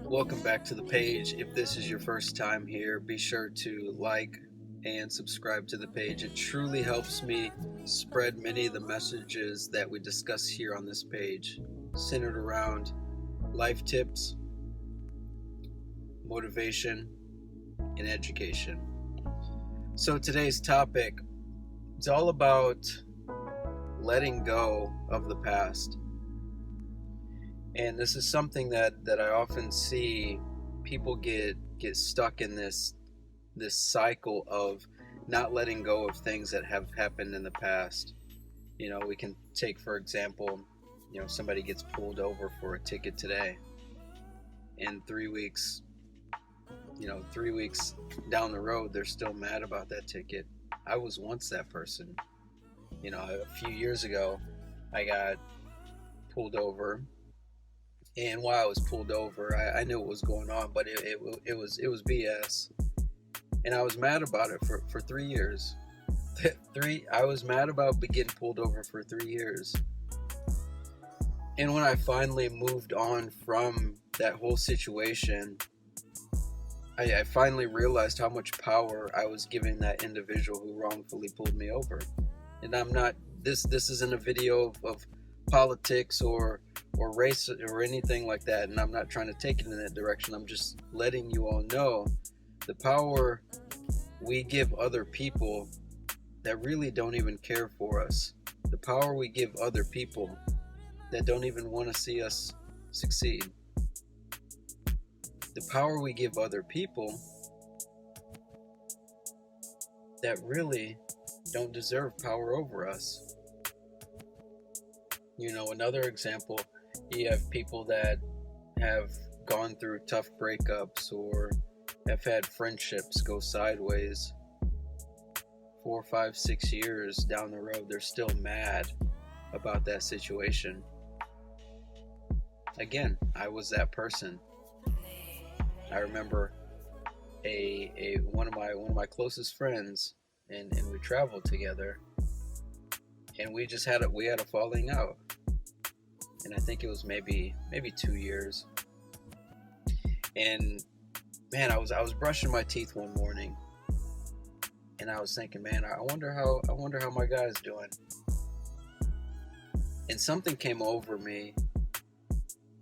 Welcome back to the page. If this is your first time here, be sure to like and subscribe to the page. It truly helps me spread many of the messages that we discuss here on this page, centered around life tips, motivation, and education. So today's topic is all about letting go of the past. And this is something that I often see people get stuck in this cycle of not letting go of things that have happened in the past. You know, we can take, for example, somebody gets pulled over for a ticket today, and 3 weeks down the road, they're still mad about that ticket. I was once that person. A few years ago, I got pulled over. And while I was pulled over, I knew what was going on, but it was BS, and I was mad about it for 3 years. I was mad about getting pulled over for 3 years, and when I finally moved on from that whole situation, I finally realized how much power I was giving that individual who wrongfully pulled me over. And I'm not. This isn't a video of politics or race or anything like that, and I'm not trying to take it in that direction. I'm just letting you all know the power we give other people that really don't even care for us, the power we give other people that don't even want to see us succeed, the power we give other people that really don't deserve power over us. Another example, you have people that have gone through tough breakups or have had friendships go sideways. 4, 5, 6 years down the road, they're still mad about that situation. Again, I was that person. I remember one of my closest friends, and we traveled together, and we had a falling out. And I think it was maybe 2 years. And man, I was brushing my teeth one morning, and I was thinking, man, I wonder how my guy's doing. And something came over me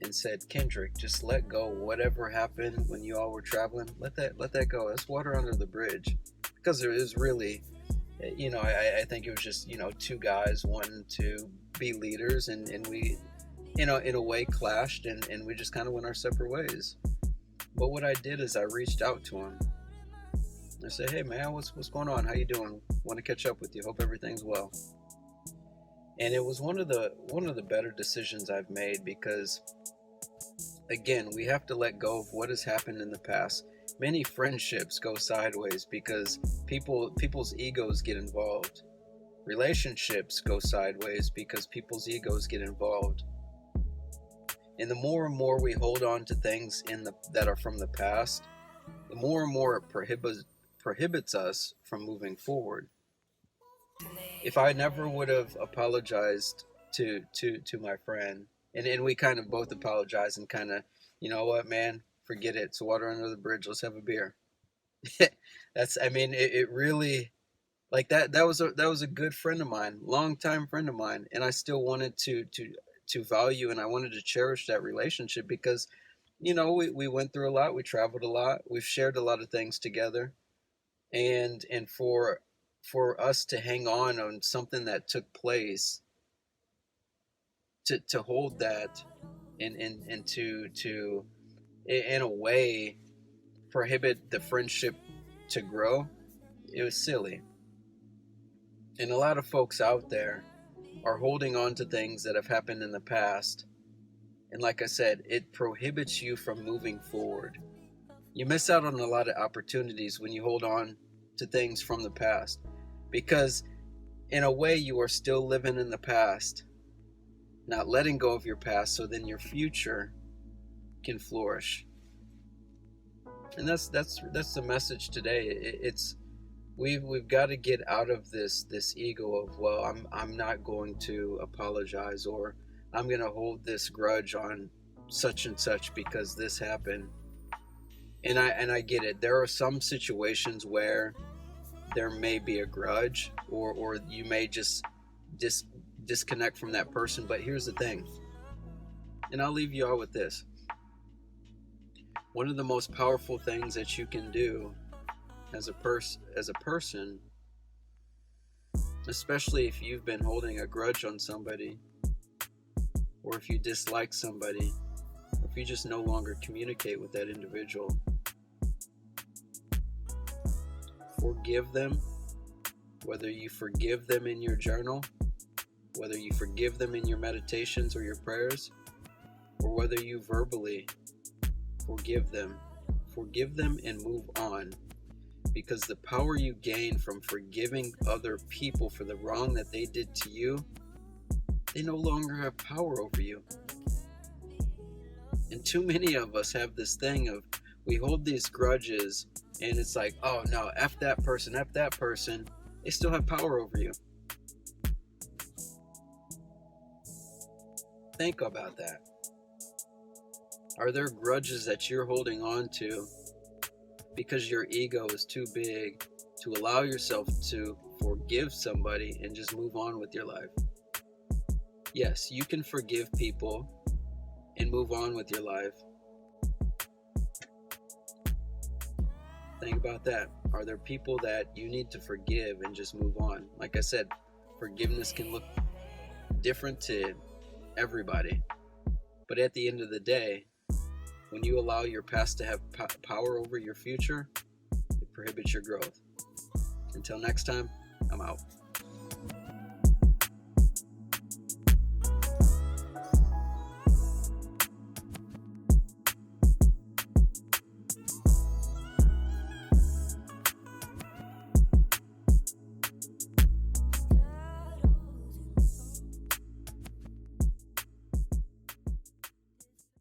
and said, Kendrick, just let go. Whatever happened when you all were traveling, let that go. That's water under the bridge. Because there is really, I think it was just, two guys wanting to be leaders, and we, in a way clashed, and we just kind of went our separate ways. But what I did is I reached out to him. I said, hey man, what's going on? How you doing? Want to catch up with you. Hope everything's well. And it was one of the better decisions I've made, because again, we have to let go of what has happened in the past. Many friendships go sideways because people's egos get involved. Relationships go sideways because people's egos get involved. And the more and more we hold on to things that are from the past, the more and more it prohibits us from moving forward. If I never would have apologized to my friend, and we kind of both apologized and kind of, you know what, man, forget it. It's water under the bridge. Let's have a beer. It really, like that was a good friend of mine, longtime friend of mine, and I still wanted to value, and I wanted to cherish that relationship because, we went through a lot, we traveled a lot, we've shared a lot of things together, and for us to hang on something that took place, to hold that and to in a way prohibit the friendship to grow, it was silly. And a lot of folks out there are holding on to things that have happened in the past, and like I said, it prohibits you from moving forward. You miss out on a lot of opportunities when you hold on to things from the past, because in a way you are still living in the past, not letting go of your past, so then your future can flourish. And that's the message today. It's we've got to get out of this ego of, well, I'm not going to apologize, or I'm going to hold this grudge on such and such because this happened. And I get it. There are some situations where there may be a grudge, or you may just disconnect from that person. But here's the thing, and I'll leave you all with this. One of the most powerful things that you can do as a person, especially if you've been holding a grudge on somebody, or if you dislike somebody, or if you just no longer communicate with that individual, forgive them. Whether you forgive them in your journal, whether you forgive them in your meditations or your prayers, or whether you verbally forgive them and move on. Because the power you gain from forgiving other people for the wrong that they did to you, they no longer have power over you. And too many of us have this thing of, we hold these grudges, and it's like, oh no, F that person, they still have power over you. Think about that. Are there grudges that you're holding on to because your ego is too big to allow yourself to forgive somebody and just move on with your life? Yes, you can forgive people and move on with your life. Think about that. Are there people that you need to forgive and just move on? Like I said, forgiveness can look different to everybody. But at the end of the day, when you allow your past to have power over your future, it prohibits your growth. Until next time, I'm out.